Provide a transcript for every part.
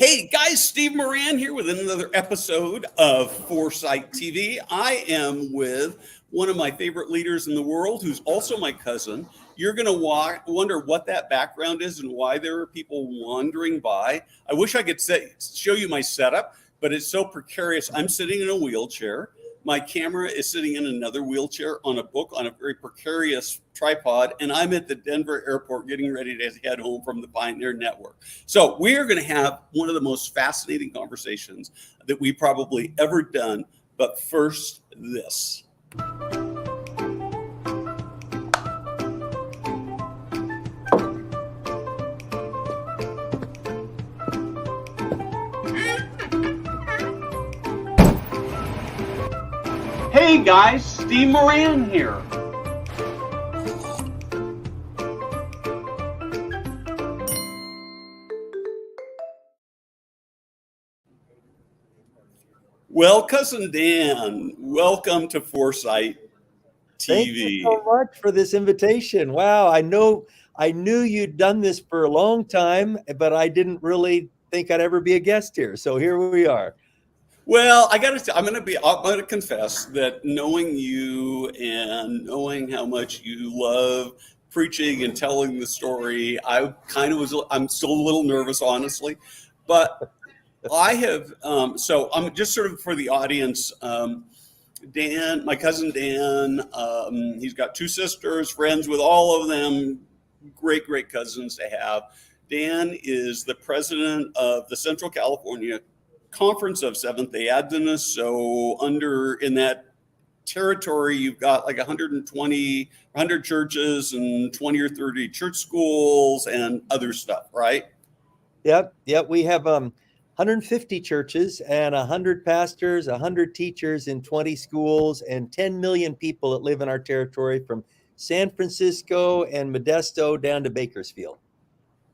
Hey guys, Steve Moran here with another episode of Foresight TV. I am with one of my favorite leaders in the world, who's also my cousin. You're going to wonder what that background is and why there are people wandering by. I wish I could show you my setup, but it's so precarious. I'm sitting in a wheelchair. My camera is sitting in another wheelchair on a book on a very precarious tripod, and I'm at the Denver airport getting ready to head home from the Pioneer Network. So we are going to have one of the most fascinating conversations that we've probably ever done. But first, this. Hey guys, Steve Moran here. Well, Cousin Dan, welcome to Foresight TV. Thank you so much for this invitation. Wow, I knew you'd done this for a long time, but I didn't really think I'd ever be a guest here. So here we are. Well, I'm going to confess that knowing you and knowing how much you love preaching and telling the story, I'm still a little nervous, honestly, but I have, so I'm just sort of for the audience, Dan, my cousin Dan, he's got two sisters, friends with all of them, great cousins to have. Dan is the president of the Central California Conference of Seventh-day Adventists. So in that territory, you've got like 100 churches and 20 or 30 church schools and other stuff, right? Yep. We have 150 churches and 100 pastors, 100 teachers in 20 schools, and 10 million people that live in our territory from San Francisco and Modesto down to Bakersfield.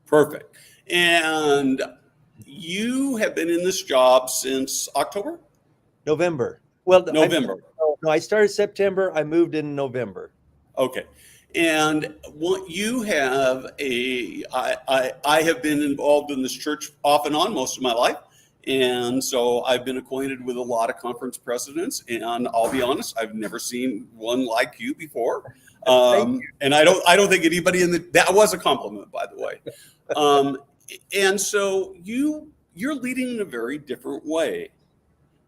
Perfect. And you have been in this job since October? November. Well, November. No, I started September. I moved in November. Okay. And what you have I have been involved in this church off and on most of my life. And so I've been acquainted with a lot of conference presidents, and I'll be honest, I've never seen one like you before. And I don't think anybody that was a compliment, by the way. And so you're leading in a very different way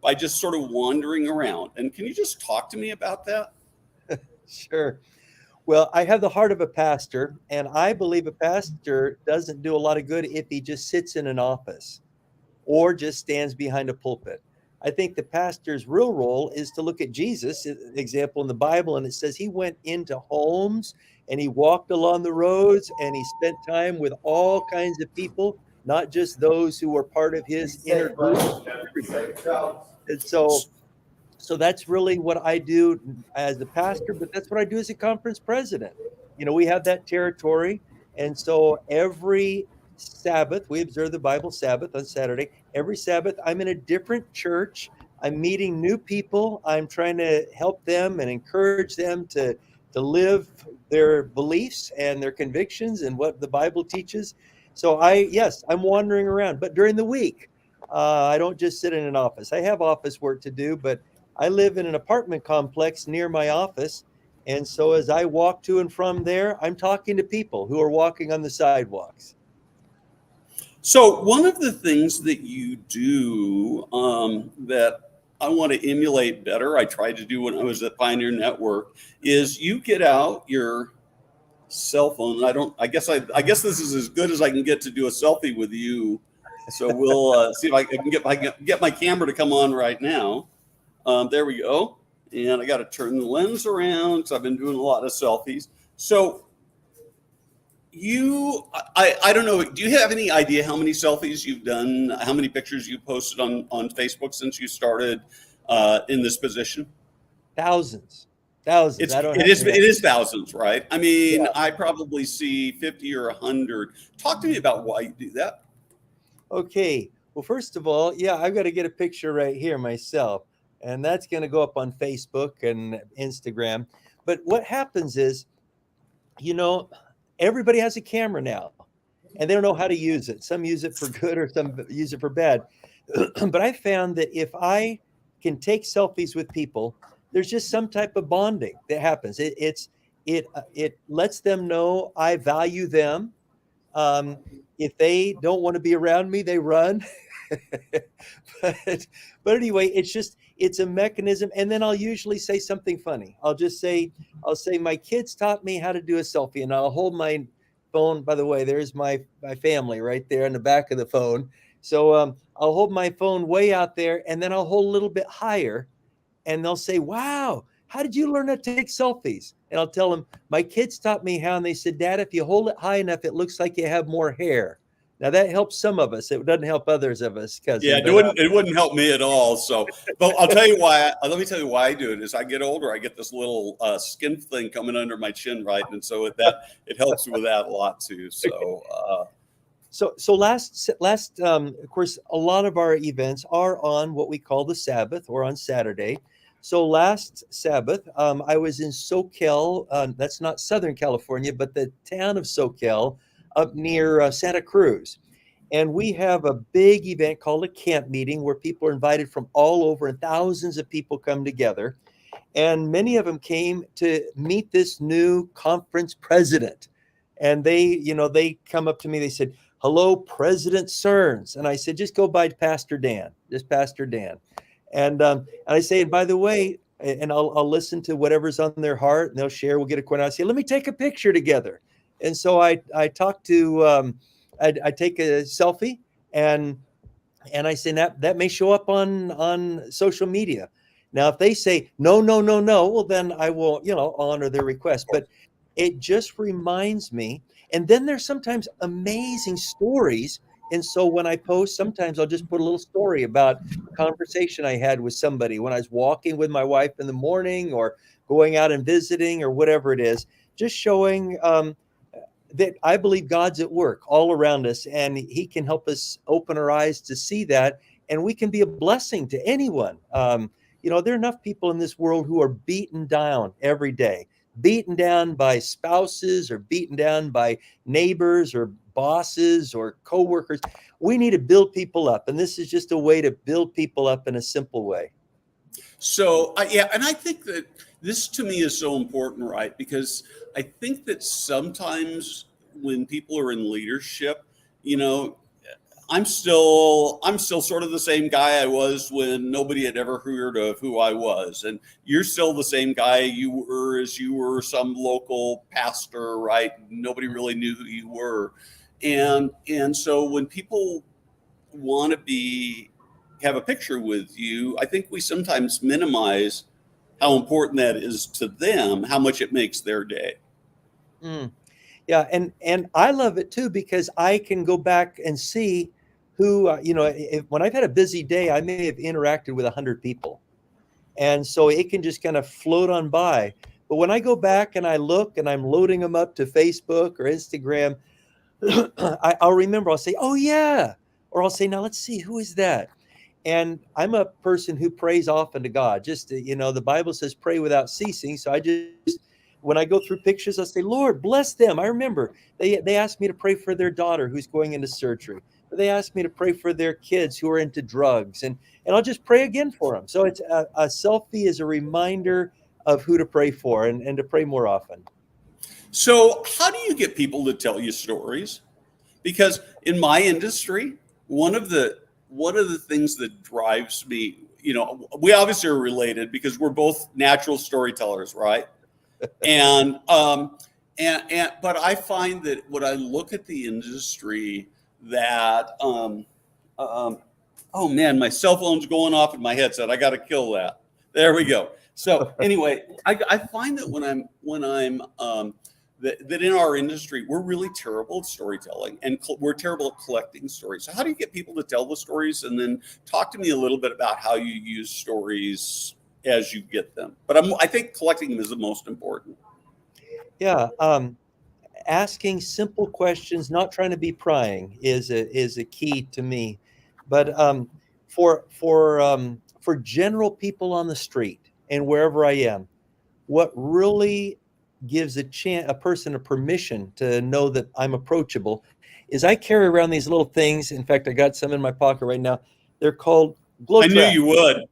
by just sort of wandering around. And can you just talk to me about that? Sure. Well, I have the heart of a pastor, and I believe a pastor doesn't do a lot of good if he just sits in an office or just stands behind a pulpit. I think the pastor's real role is to look at Jesus, example in the Bible, and it says he went into homes and he walked along the roads and he spent time with all kinds of people, not just those who were part of his inner group. And so that's really what I do as a pastor, but that's what I do as a conference president. You know, we have that territory. And so every Sabbath, we observe the Bible Sabbath on Saturday. Every Sabbath, I'm in a different church. I'm meeting new people. I'm trying to help them and encourage them to live their beliefs and their convictions and what the Bible teaches. So I'm wandering around. But during the week, I don't just sit in an office. I have office work to do, but I live in an apartment complex near my office. And so as I walk to and from there, I'm talking to people who are walking on the sidewalks. So one of the things that you do that I want to emulate better, I tried to do when I was at Pioneer Network, is you get out your cell phone. I guess this is as good as I can get to do a selfie with you. So we'll see if I can get my camera to come on right now. There we go. And I got to turn the lens around because I've been doing a lot of selfies. So I don't know. Do you have any idea how many selfies you've done? How many pictures you've posted on Facebook since you started in this position? Thousands. It is thousands, right? I mean, yeah. I probably see 50 or 100. Talk to me about why you do that. Okay. Well, first of all, I've got to get a picture right here myself, and that's going to go up on Facebook and Instagram. But what happens is, everybody has a camera now. and they don't know how to use it. Some use it for good or some use it for bad. But I found that if I can take selfies with people, there's just some type of bonding that happens. It lets them know I value them. Um, if they don't want to be around me, they run. but but anyway, it's a mechanism. And then I'll usually say something funny. I'll say my kids taught me how to do a selfie, and I'll hold my phone. By the way, there's my family right there in the back of the phone. So I'll hold my phone way out there, and then I'll hold a little bit higher, and they'll say, "Wow, how did you learn how to take selfies?" And I'll tell them, "My kids taught me how." And they said, "Dad, if you hold it high enough, it looks like you have more hair." Now that helps some of us. It doesn't help others of us, Yeah, cousin. it wouldn't help me at all. So, but I'll tell you why. Let me tell you why I do it. As I get older, I get this little skin thing coming under my chin, right, and so it helps with that a lot too. So, So last of course, a lot of our events are on what we call the Sabbath or on Saturday. So last Sabbath, I was in Soquel. That's not Southern California, but the town of Soquel, up near Santa Cruz. And we have a big event called a camp meeting where people are invited from all over, and thousands of people come together. And many of them came to meet this new conference president. And they come up to me, they said, "Hello, President Serns." And I said, "Just go by Pastor Dan, just Pastor Dan." And I say, "And by the way," and I'll listen to whatever's on their heart, and they'll share. We'll get a corner. I say, "Let me take a picture together." And so I talk to I take a selfie, and I say that may show up on social media. Now, if they say no, no, no, no, well, then I will honor their request. But it just reminds me. And then there's sometimes amazing stories. And so when I post, sometimes I'll just put a little story about a conversation I had with somebody when I was walking with my wife in the morning, or going out and visiting, or whatever it is, just showing that I believe God's at work all around us, and he can help us open our eyes to see that, and we can be a blessing to anyone. There are enough people in this world who are beaten down every day, beaten down by spouses, or beaten down by neighbors or bosses or coworkers. We need to build people up, and this is just a way to build people up in a simple way. so yeah, and I think that this to me is so important, right? Because I think that sometimes when people are in leadership, you know, I'm still sort of the same guy I was when nobody had ever heard of who I was, and you're still the same guy you were as you were some local pastor, right? Nobody really knew who you were, and so when people want to be have a picture with you, I think we sometimes minimize how important that is to them, how much it makes their day. Mm. Yeah, and I love it too, because I can go back and see who when I've had a busy day, I may have interacted with 100 people, and so it can just kind of float on by. But when I go back and I look and I'm loading them up to Facebook or Instagram, I'll remember. I'll say, "Oh yeah," or I'll say, "Now let's see, who is that?" And I'm a person who prays often to God. Just the Bible says pray without ceasing. So I just, when I go through pictures, I say, "Lord, bless them." I remember they asked me to pray for their daughter who's going into surgery. They asked me to pray for their kids who are into drugs, and I'll just pray again for them. So it's a selfie is a reminder of who to pray for, and to pray more often. So, how do you get people to tell you stories? Because in my industry, one of the things that drives me, we obviously are related because we're both natural storytellers, right? And but I find that when I look at the industry, that oh man, my cell phone's going off in my headset. I got to kill that. There we go. So anyway, I find that that in our industry, we're really terrible at storytelling, and we're terrible at collecting stories. So how do you get people to tell the stories? And then talk to me a little bit about how you use stories as you get them. But I think collecting them is the most important. Yeah, asking simple questions, not trying to be prying, is a key to me. But for general people on the street and wherever I am, what really gives a person a permission to know that I'm approachable is I carry around these little things. In fact, I got some in my pocket right now. They're called glow I knew traps. you would.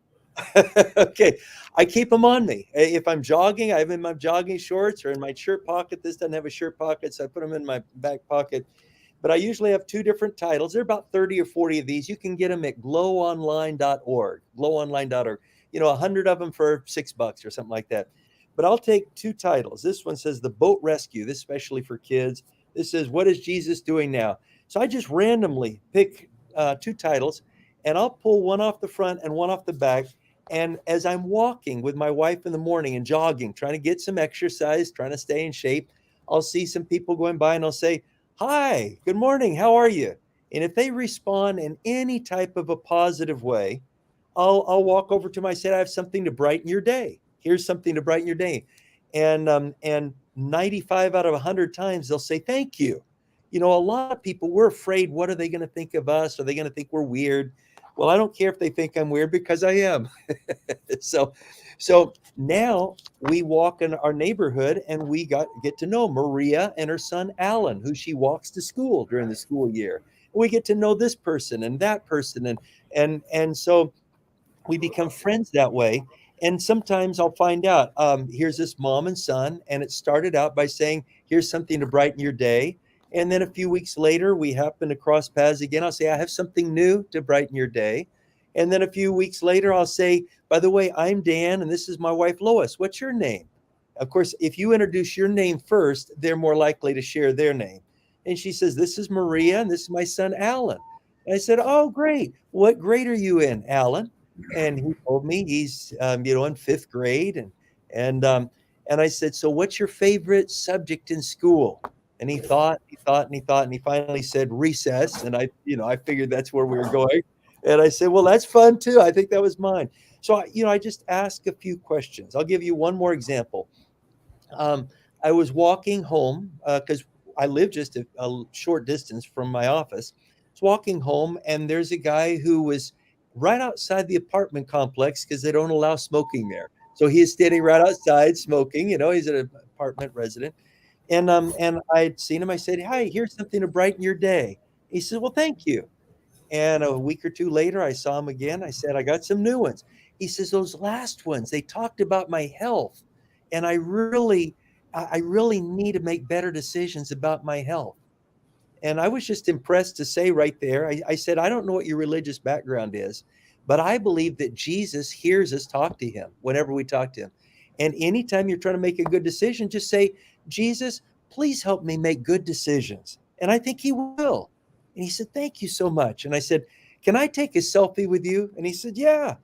Okay, I keep them on me. If I'm jogging, I have them in my jogging shorts or in my shirt pocket. This doesn't have a shirt pocket, so I put them in my back pocket. But I usually have two different titles. There are about 30 or 40 of these. You can get them at glowonline.org, glowonline.org. 100 of them for $6 or something like that. But I'll take two titles. This one says The Boat Rescue, this especially for kids. This says, What is Jesus doing now? So I just randomly pick two titles, and I'll pull one off the front and one off the back. And as I'm walking with my wife in the morning and jogging, trying to get some exercise, trying to stay in shape, I'll see some people going by and I'll say, Hi, good morning, how are you? And if they respond in any type of a positive way, I'll walk over to them. I said, I have something to brighten your day. Here's something to brighten your day. And 95 out of 100 times they'll say, thank you. A lot of people, we're afraid, what are they going to think of us? Are they going to think we're weird? Well, I don't care if they think I'm weird because I am. So now we walk in our neighborhood and we get to know Maria and her son Alan, who she walks to school during the school year. We get to know this person and that person, and so we become friends that way. And sometimes I'll find out, here's this mom and son, and it started out by saying, here's something to brighten your day. And then a few weeks later, we happen to cross paths again. I'll say, I have something new to brighten your day. And then a few weeks later, I'll say, by the way, I'm Dan, and this is my wife, Lois. What's your name? Of course, if you introduce your name first, they're more likely to share their name. And she says, this is Maria, and this is my son, Alan. And I said, oh, great. What grade are you in, Alan? And he told me he's, in fifth grade. And I said, so what's your favorite subject in school? And he thought, and he finally said recess. And I figured that's where we were going. And I said, well, that's fun too. I think that was mine. So, I just ask a few questions. I'll give you one more example. I was walking home because I live just a short distance from my office. I was walking home, and there's a guy who was right outside the apartment complex because they don't allow smoking there. So he is standing right outside smoking. He's an apartment resident. And I'd seen him. I said, hi, here's something to brighten your day. He said, well, thank you. And a week or two later, I saw him again. I said, I got some new ones. He says, those last ones, they talked about my health. And I really need to make better decisions about my health. And I was just impressed to say right there, I said, I don't know what your religious background is, but I believe that Jesus hears us talk to him whenever we talk to him. And anytime you're trying to make a good decision, just say, Jesus, please help me make good decisions. And I think he will. And he said, thank you so much. And I said, can I take a selfie with you? And he said, yeah.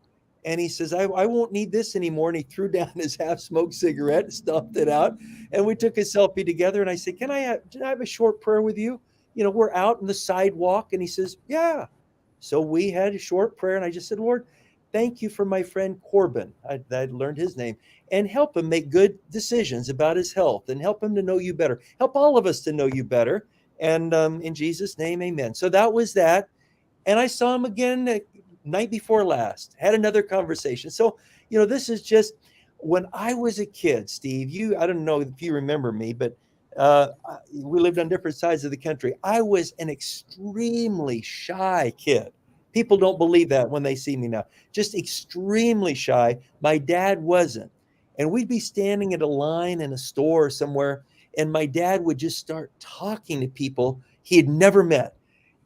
And he says, I won't need this anymore. And he threw down his half-smoked cigarette, stuffed it out, and we took a selfie together. And I said, can I have a short prayer with you? We're out on the sidewalk. And he says, yeah. So we had a short prayer. And I just said, Lord, thank you for my friend Corbin. I'd learned his name. And help him make good decisions about his health, and help him to know you better. Help all of us to know you better. And in Jesus' name, amen. So that was that. And I saw him again night before last, had another conversation. So, this is just when I was a kid, Steve, I don't know if you remember me, but we lived on different sides of the country. I was an extremely shy kid. People don't believe that when they see me now. Just extremely shy. My dad wasn't. And we'd be standing at a line in a store somewhere, and my dad would just start talking to people he had never met.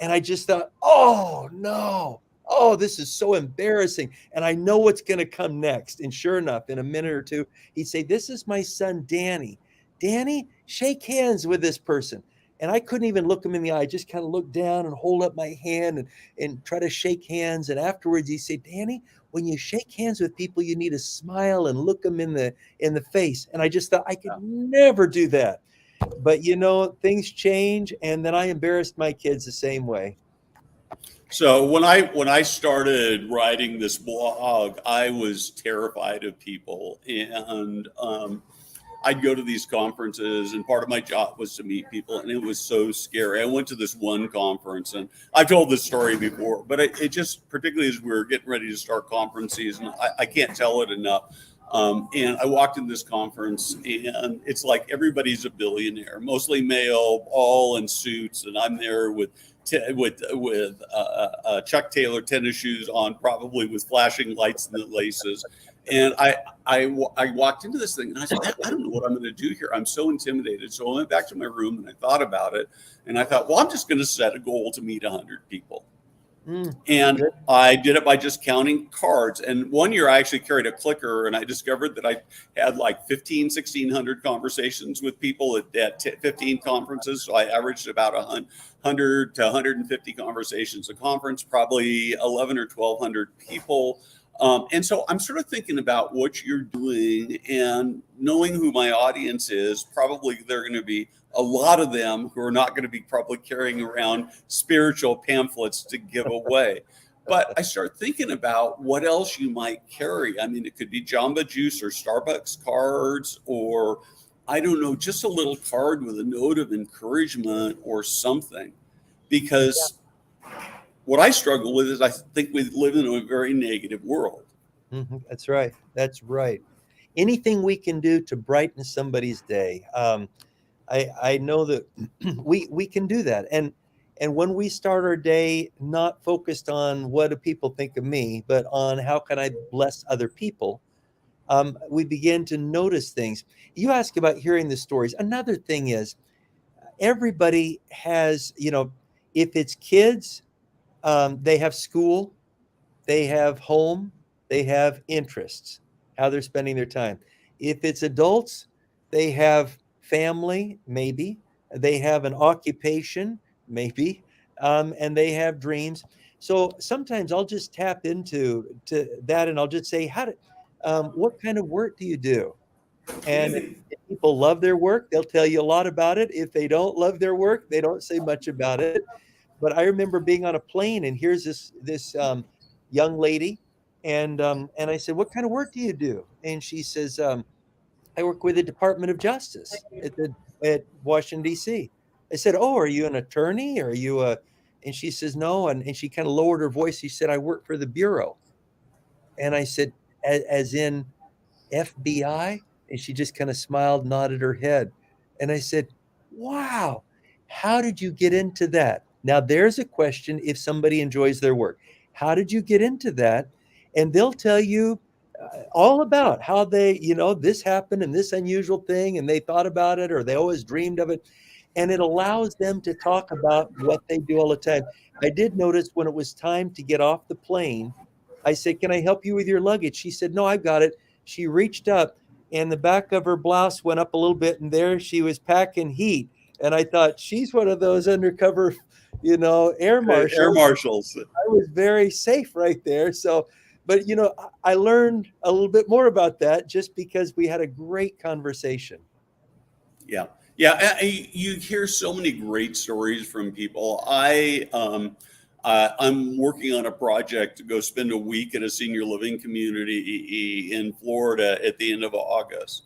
And I just thought, oh, no. Oh, this is so embarrassing. And I know what's going to come next. And sure enough, in a minute or two, he'd say, this is my son, Danny. Danny, shake hands with this person. And I couldn't even look him in the eye. I just kind of look down and hold up my hand and try to shake hands. And afterwards, he'd say, Danny, when you shake hands with people, you need to smile and look them in the face. And I just thought I could never do that. But, things change. And then I embarrassed my kids the same way. So when I started writing this blog, I was terrified of people, and I'd go to these conferences, and part of my job was to meet people, and it was so scary. I went to this one conference, and I've told this story before, but it just, particularly as we were getting ready to start conference season, I can't tell it enough. And I walked into this conference, and it's like everybody's a billionaire, mostly male, all in suits, and I'm there with Chuck Taylor tennis shoes on, probably with flashing lights in the laces. And I walked into this thing, and I said, I don't know what I'm going to do here. I'm so intimidated. So I went back to my room and I thought about it, and I thought, well, I'm just going to set a goal to meet 100 people. And good. I did it by just counting cards. And one year I actually carried a clicker, and I discovered that I had like 1,600 conversations with people at 15 conferences. So I averaged about 100 to 150 conversations a conference, probably 11 or 1,200 people. And so I'm sort of thinking about what you're doing and knowing who my audience is. Probably they're going to be a lot of them who are not going to be probably carrying around spiritual pamphlets to give away. But I start thinking about what else you might carry. I mean, it could be Jamba Juice or Starbucks cards, or I don't know, just a little card with a note of encouragement or something. Because what I struggle with is I think we live in a very negative world. That's right. That's right. Anything we can do to brighten somebody's day. I know that we can do that. And when we start our day not focused on what do people think of me, but on how can I bless other people, we begin to notice things. You ask about hearing the stories. Another thing is everybody has, if it's kids, they have school, they have home, they have interests, how they're spending their time. If it's adults, they have family, maybe. They have an occupation, maybe, and they have dreams. So sometimes I'll just tap into that, and I'll just say, what kind of work do you do? And if people love their work, they'll tell you a lot about it. If they don't love their work, they don't say much about it. But I remember being on a plane, and here's this young lady, and I said, "What kind of work do you do?" And she says, "I work with the Department of Justice at Washington D.C." I said, "Oh, are you an attorney? Or are you a?" And she says, "No," and she kind of lowered her voice. She said, "I work for the Bureau." And I said, "As in FBI?" And she just kind of smiled, nodded her head. And I said, "Wow, how did you get into that?" Now, there's a question if somebody enjoys their work. How did you get into that? And they'll tell you all about how they, this happened and this unusual thing, and they thought about it or they always dreamed of it. And it allows them to talk about what they do all the time. I did notice when it was time to get off the plane, I said, "Can I help you with your luggage?" She said, "No, I've got it." She reached up and the back of her blouse went up a little bit, and there she was packing heat. And I thought, she's one of those undercover, air marshals. Air marshals. I was very safe right there. So, but I learned a little bit more about that just because we had a great conversation. Yeah. You hear so many great stories from people. I'm working on a project to go spend a week at a senior living community in Florida at the end of August.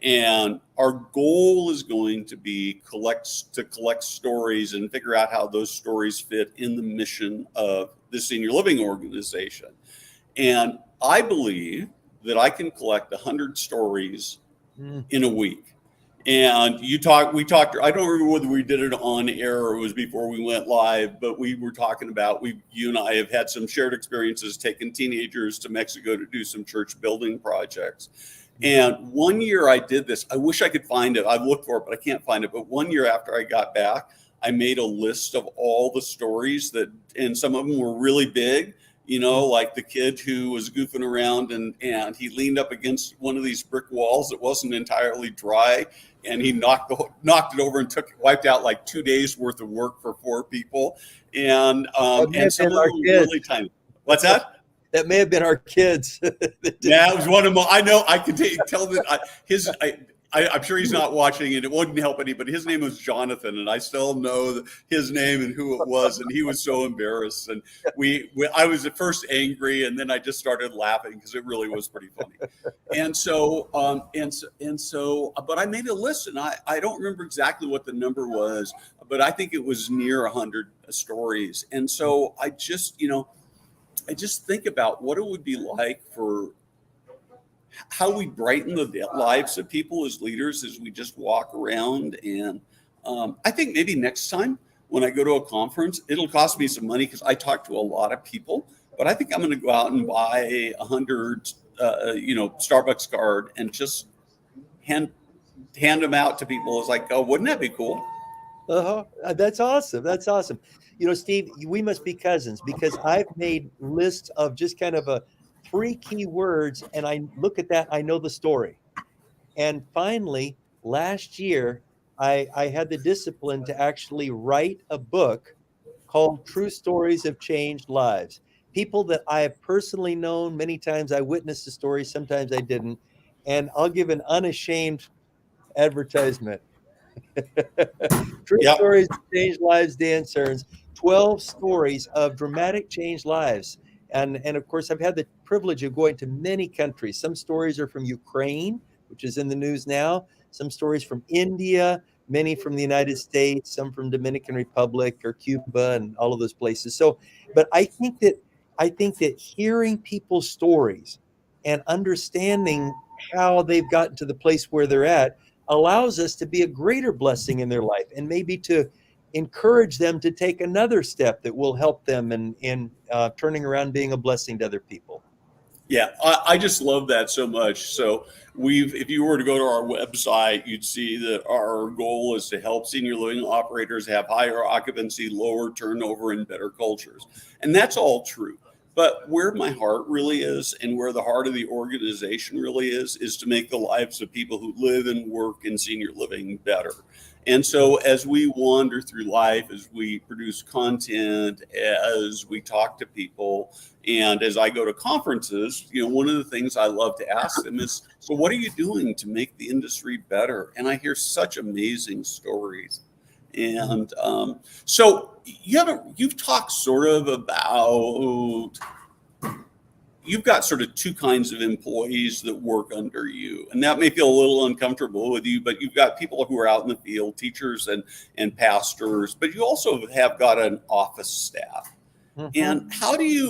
And our goal is going to be collect stories and figure out how those stories fit in the mission of the senior living organization. And I believe that I can collect 100 stories in a week. And we talked, I don't remember whether we did it on air or it was before we went live, but we were talking about, you and I have had some shared experiences taking teenagers to Mexico to do some church building projects. And one year I did this. I wish I could find it. I've looked for it, but I can't find it. But one year after I got back, I made a list of all the stories and some of them were really big, like the kid who was goofing around and he leaned up against one of these brick walls that wasn't entirely dry. And he knocked it over and wiped out like 2 days worth of work for 4 people. And some of them were really tiny. What's that? That may have been our kids. Yeah, it was one of them. I know. I can tell that I'm sure he's not watching, and it wouldn't help any. But his name was Jonathan, and I still know his name and who it was. And he was so embarrassed. And I was at first angry, and then I just started laughing because it really was pretty funny. And so, but I made a list, and I don't remember exactly what the number was, but I think it was near 100 stories. And so I just think about what it would be like for how we brighten the lives of people as leaders as we just walk around. And I think maybe next time when I go to a conference, it'll cost me some money because I talk to a lot of people. But I think I'm going to go out and buy 100, Starbucks card and just hand them out to people. It's like, oh, wouldn't that be cool? Uh-huh. That's awesome. That's awesome. Steve, we must be cousins because I've made lists of just kind of a 3 key words, and I look at that, I know the story. And finally, last year, I had the discipline to actually write a book called True Stories of Changed Lives. People that I have personally known, many times I witnessed the story, sometimes I didn't. And I'll give an unashamed advertisement. True Yep. Stories of Changed Lives, Dan Serns. 12 stories of dramatic changed lives. And of course, I've had the privilege of going to many countries. Some stories are from Ukraine, which is in the news now. Some stories from India, many from the United States, some from Dominican Republic or Cuba and all of those places. So, but I think that hearing people's stories and understanding how they've gotten to the place where they're at allows us to be a greater blessing in their life and maybe to encourage them to take another step that will help them in turning around being a blessing to other people. Yeah, I just love that so much. So if you were to go to our website, you'd see that our goal is to help senior living operators have higher occupancy, lower turnover, and better cultures. And that's all true. But where my heart really is and where the heart of the organization really is to make the lives of people who live and work in senior living better. And so as we wander through life, as we produce content, as we talk to people, and as I go to conferences, one of the things I love to ask them is, so what are you doing to make the industry better? And I hear such amazing stories. And so you've talked sort of about, you've got sort of 2 kinds of employees that work under you, and that may feel a little uncomfortable with you, but you've got people who are out in the field, teachers and pastors, but you also have got an office staff. Mm-hmm. And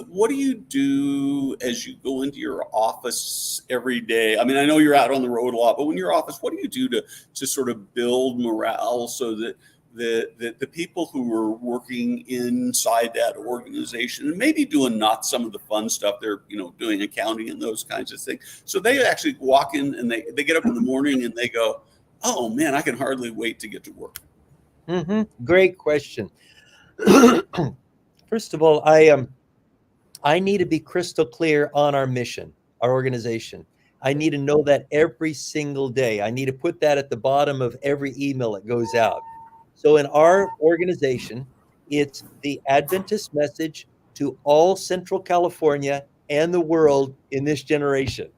what do you do as you go into your office every day? I mean, I know you're out on the road a lot, but when you're in your office, what do you do to sort of build morale so that the people who are working inside that organization and maybe doing not some of the fun stuff, they're doing accounting and those kinds of things, so they actually walk in and they get up in the morning and they go, oh man, I can hardly wait to get to work. Mm-hmm. Great question. First of all, I need to be crystal clear on our mission, our organization. I need to know that every single day. I need to put that at the bottom of every email that goes out. So in our organization, it's the Adventist message to all Central California and the world in this generation.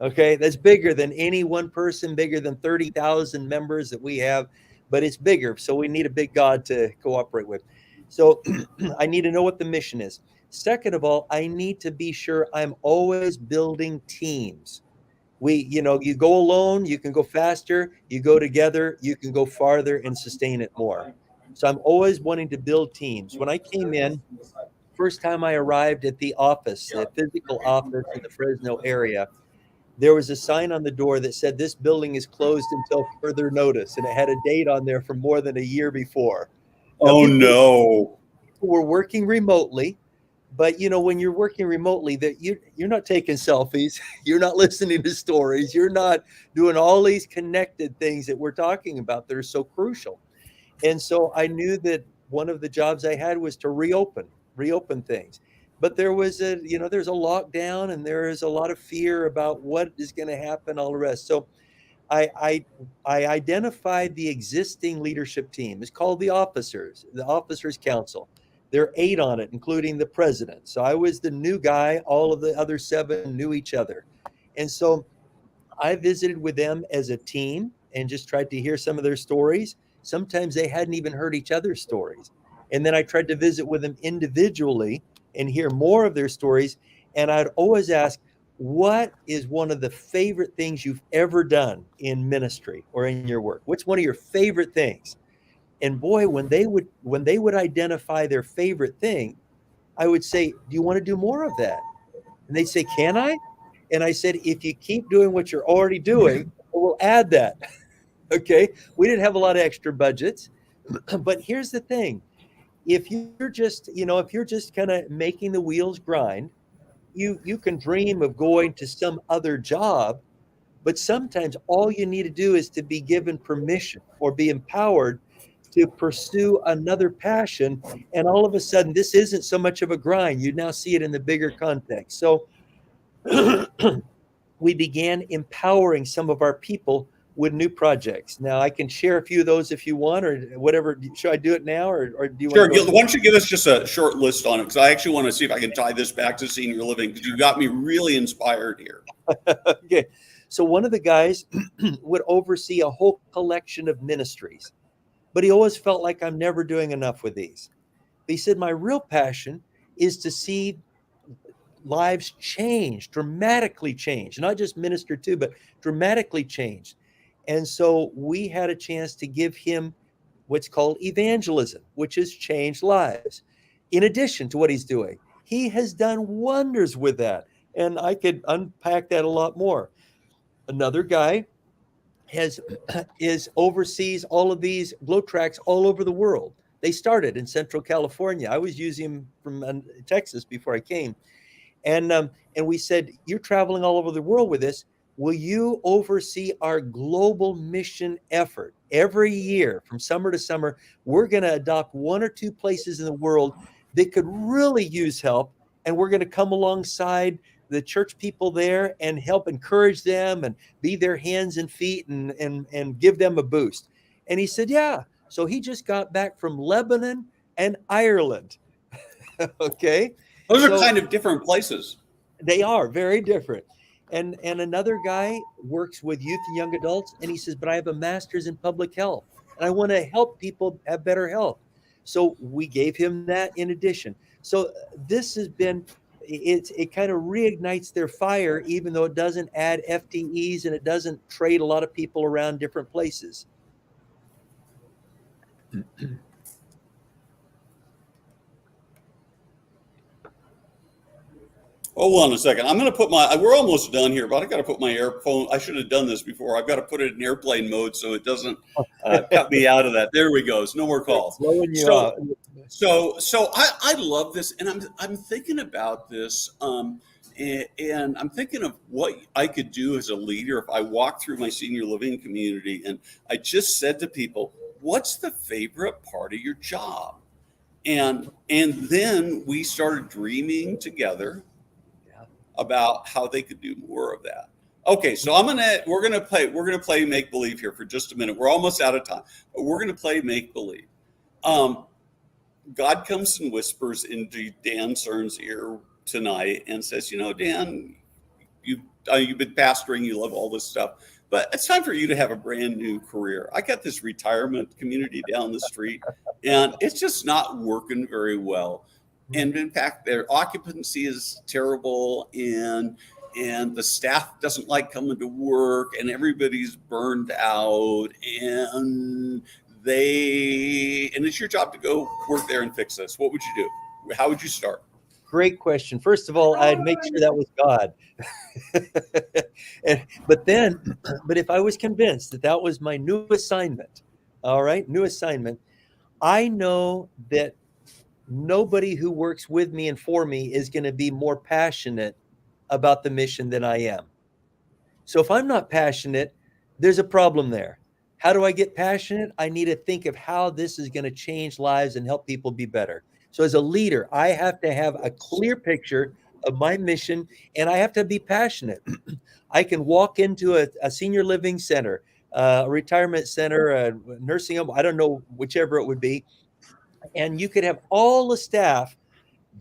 Okay, that's bigger than any one person, bigger than 30,000 members that we have, but it's bigger. So we need a big God to cooperate with. So I need to know what the mission is. Second of all, I need to be sure I'm always building teams. You go alone, you can go faster. You go together, you can go farther and sustain it more. So I'm always wanting to build teams. When I came in, first time I arrived at the office, the physical office in the Fresno area, there was a sign on the door that said this building is closed until further notice, and it had a date on there from more than a year before. Now, Oh no. people were working remotely, but when you're working remotely, that you're not taking selfies, you're not listening to stories, you're not doing all these connected things that we're talking about that are so crucial. And so I knew that one of the jobs I had was to reopen things. But there's a lockdown and there is a lot of fear about what is going to happen, all the rest. So I identified the existing leadership team. It's called the Officers Council. There are 8 on it, including the president. So I was the new guy. All of the other 7 knew each other. And so I visited with them as a team and just tried to hear some of their stories. Sometimes they hadn't even heard each other's stories. And then I tried to visit with them individually and hear more of their stories. And I'd always ask, what is one of the favorite things you've ever done in ministry or in your work? What's one of your favorite things? And boy, when they would identify their favorite thing, I would say, do you want to do more of that? And they'd say, can I? And I said, if you keep doing what you're already doing, we'll add that. Okay. We didn't have a lot of extra budgets. But here's the thing. If you're just, if you're just kind of making the wheels grind, you can dream of going to some other job, but sometimes all you need to do is to be given permission or be empowered to pursue another passion. And all of a sudden, this isn't so much of a grind. You now see it in the bigger context. So we began empowering some of our people with new projects. Now, I can share a few of those if you want, or whatever. Should I do it now, or do you Sure. want to go? Why don't you give us just a short list on it? Because I actually want to see if I can tie this back to senior living, because you got me really inspired here. Okay. So one of the guys would oversee a whole collection of ministries, but he always felt like I'm never doing enough with these. But he said, my real passion is to see lives change, dramatically change, not just minister to, but dramatically change. And so we had a chance to give him what's called evangelism, which has changed lives. In addition to what he's doing, he has done wonders with that. And I could unpack that a lot more. Another guy is oversees all of these glow tracks all over the world. They started in Central California. I was using them from Texas before I came. And we said, you're traveling all over the world with this. Will you oversee our global mission effort? Every year, from summer to summer, we're going to adopt one or two places in the world that could really use help. And we're going to come alongside the church people there and help encourage them and be their hands and feet and give them a boost. And he said, yeah. So he just got back from Lebanon and Ireland. Okay. Those are kind of different places. They are very different. And another guy works with youth and young adults, and he says, but I have a master's in public health, and I want to help people have better health. So we gave him that in addition. So this has been, it kind of reignites their fire, even though it doesn't add FTEs and it doesn't trade a lot of people around different places. Hold on a second. I'm going to put we're almost done here, but I got to put my earphone. I should have done this before. I've got to put it in airplane mode so it doesn't cut me out of that. There we go. So no more calls. So I love this. And I'm thinking about this. And I'm thinking of what I could do as a leader if I walk through my senior living community and I just said to people, what's the favorite part of your job? And then we started dreaming together about how they could do more of that. Okay, so we're gonna play make believe here for just a minute. We're almost out of time, but we're gonna play make believe. God comes and whispers into Dan Serns' ear tonight and says, Dan, you've been pastoring, you love all this stuff, but it's time for you to have a brand new career. I got this retirement community down the street, and it's just not working very well. And in fact, their occupancy is terrible, and the staff doesn't like coming to work, and everybody's burned out, and it's your job to go work there and fix this. What would you do? How would you start? Great question. First of all, I'd make sure that was God. But if I was convinced that was my new assignment, all right, new assignment, I know that nobody who works with me and for me is going to be more passionate about the mission than I am. So if I'm not passionate, there's a problem there. How do I get passionate? I need to think of how this is going to change lives and help people be better. So as a leader, I have to have a clear picture of my mission, and I have to be passionate. I can walk into a senior living center, a retirement center, a nursing home, I don't know, whichever it would be. And you could have all the staff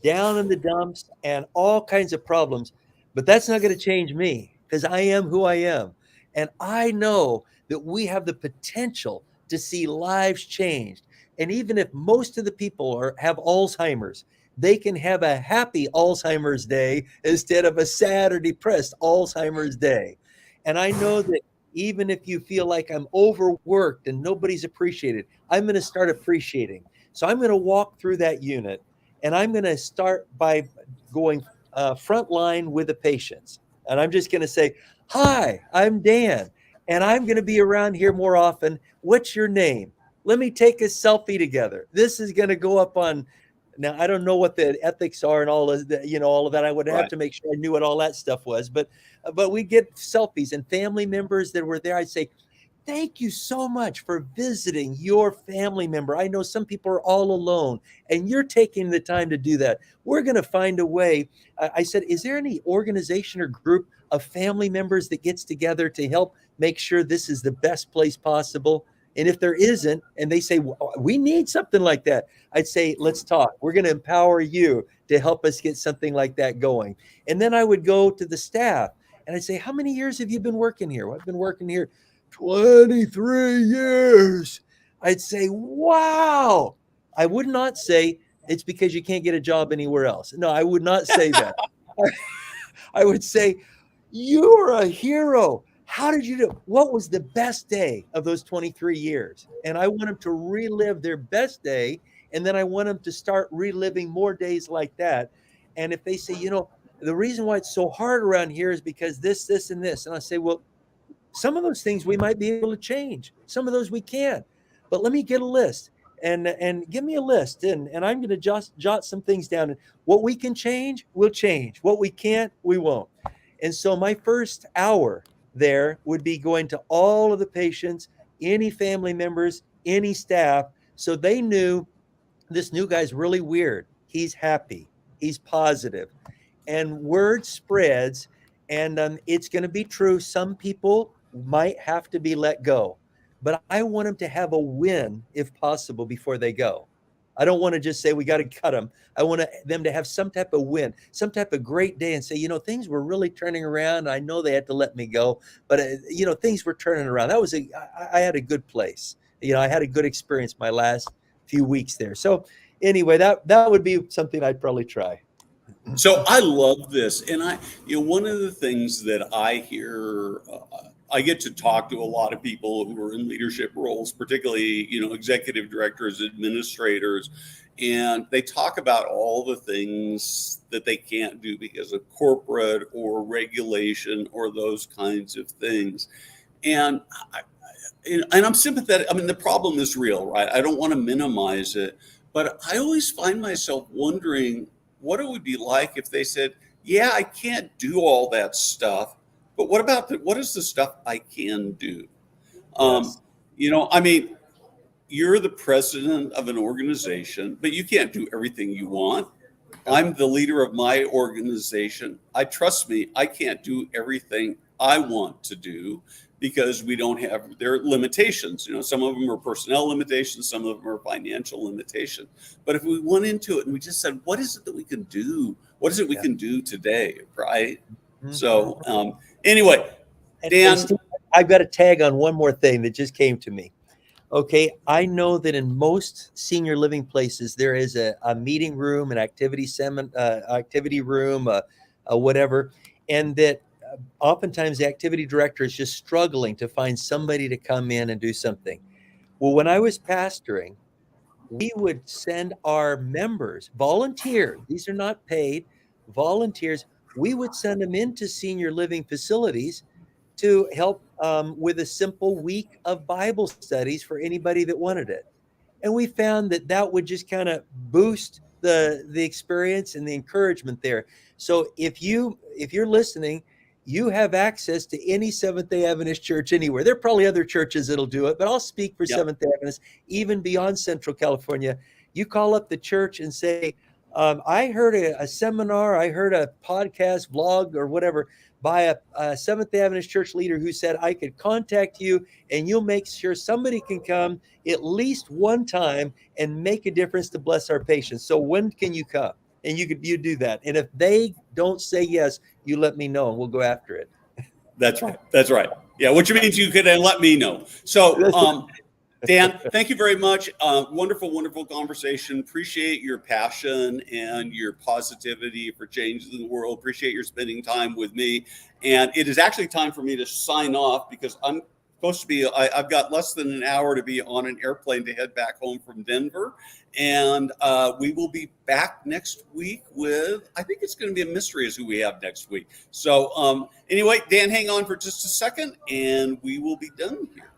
down in the dumps and all kinds of problems, but that's not going to change me because I am who I am. And I know that we have the potential to see lives changed. And even if most of the people have Alzheimer's, they can have a happy Alzheimer's day instead of a sad or depressed Alzheimer's day. And I know that even if you feel like I'm overworked and nobody's appreciated, I'm going to start appreciating. So I'm going to walk through that unit, and I'm going to start by going front line with the patients. And I'm just going to say, hi, I'm Dan, and I'm going to be around here more often. What's your name? Let me take a selfie together. This is going to go up on. Now, I don't know what the ethics are and all of that, all of that. I would have Right. to make sure I knew what all that stuff was. But we get selfies and family members that were there. I'd say, thank you so much for visiting your family member. I know some people are all alone and you're taking the time to do that. We're going to find a way. I said, is there any organization or group of family members that gets together to help make sure this is the best place possible? And if there isn't, and they say, we need something like that, I'd say, let's talk. We're going to empower you to help us get something like that going. And then I would go to the staff and I'd say, how many years have you been working here? Well, I've been working here 23 years. I'd say, wow. I would not say it's because you can't get a job anywhere else. No, I would not say that. I would say, you're a hero. How did you do? What was the best day of those 23 years? And I want them to relive their best day. And then I want them to start reliving more days like that. And if they say, the reason why it's so hard around here is because this, and this. And I say, well, some of those things we might be able to change. Some of those we can't. But let me get a list and give me a list. And I'm going to just jot some things down. And what we can change, we'll change. What we can't, we won't. And so my first hour there would be going to all of the patients, any family members, any staff. So they knew this new guy's really weird. He's happy. He's positive. And word spreads. And it's going to be true. Some people might have to be let go, but I want them to have a win if possible before they go. I don't want to just say we got to cut them. I want them to have some type of win, some type of great day and say, things were really turning around. I know they had to let me go, but things were turning around. I had a good place. I had a good experience my last few weeks there. So anyway, that would be something I'd probably try. So I love this, and one of the things that I hear, I get to talk to a lot of people who are in leadership roles, particularly executive directors, administrators, and they talk about all the things that they can't do because of corporate or regulation or those kinds of things, and I'm sympathetic. I mean, the problem is real, right? I don't want to minimize it, but I always find myself wondering what it would be like if they said, yeah, I can't do all that stuff, but what is the stuff I can do? Yes. I mean, you're the president of an organization, but you can't do everything you want. I'm the leader of my organization. Trust me, I can't do everything I want to do because there are limitations. Some of them are personnel limitations, some of them are financial limitations. But if we went into it and we just said, what is it that we can do? What is it we can do today, right? Mm-hmm. So anyway, Dan. Steve, I've got a tag on one more thing that just came to me. Okay, I know that in most senior living places, there is a meeting room, an activity room, whatever, and that oftentimes the activity director is just struggling to find somebody to come in and do something. Well, when I was pastoring, we would send our members, volunteers, these are not paid, volunteers, we would send them into senior living facilities to help with a simple week of Bible studies for anybody that wanted it. And we found that would just kind of boost the experience and the encouragement there. So if you're listening, you have access to any Seventh-day Adventist church anywhere. There are probably other churches that'll do it, but I'll speak for Seventh-day Adventists, even beyond Central California. You call up the church and say, I heard a seminar, I heard a podcast, vlog, or whatever, by a Seventh-day Adventist church leader who said I could contact you and you'll make sure somebody can come at least one time and make a difference to bless our patients. So when can you come? And you do that. And if they don't say yes, you let me know and we'll go after it. That's right. Yeah, which means you could let me know. So, Dan, thank you very much. Wonderful conversation. Appreciate your passion and your positivity for changing the world. Appreciate your spending time with me. And it is actually time for me to sign off because I'm supposed to be, I've got less than an hour to be on an airplane to head back home from Denver. And we will be back next week with, I think it's going to be a mystery as who we have next week. So anyway, Dan, hang on for just a second and we will be done here.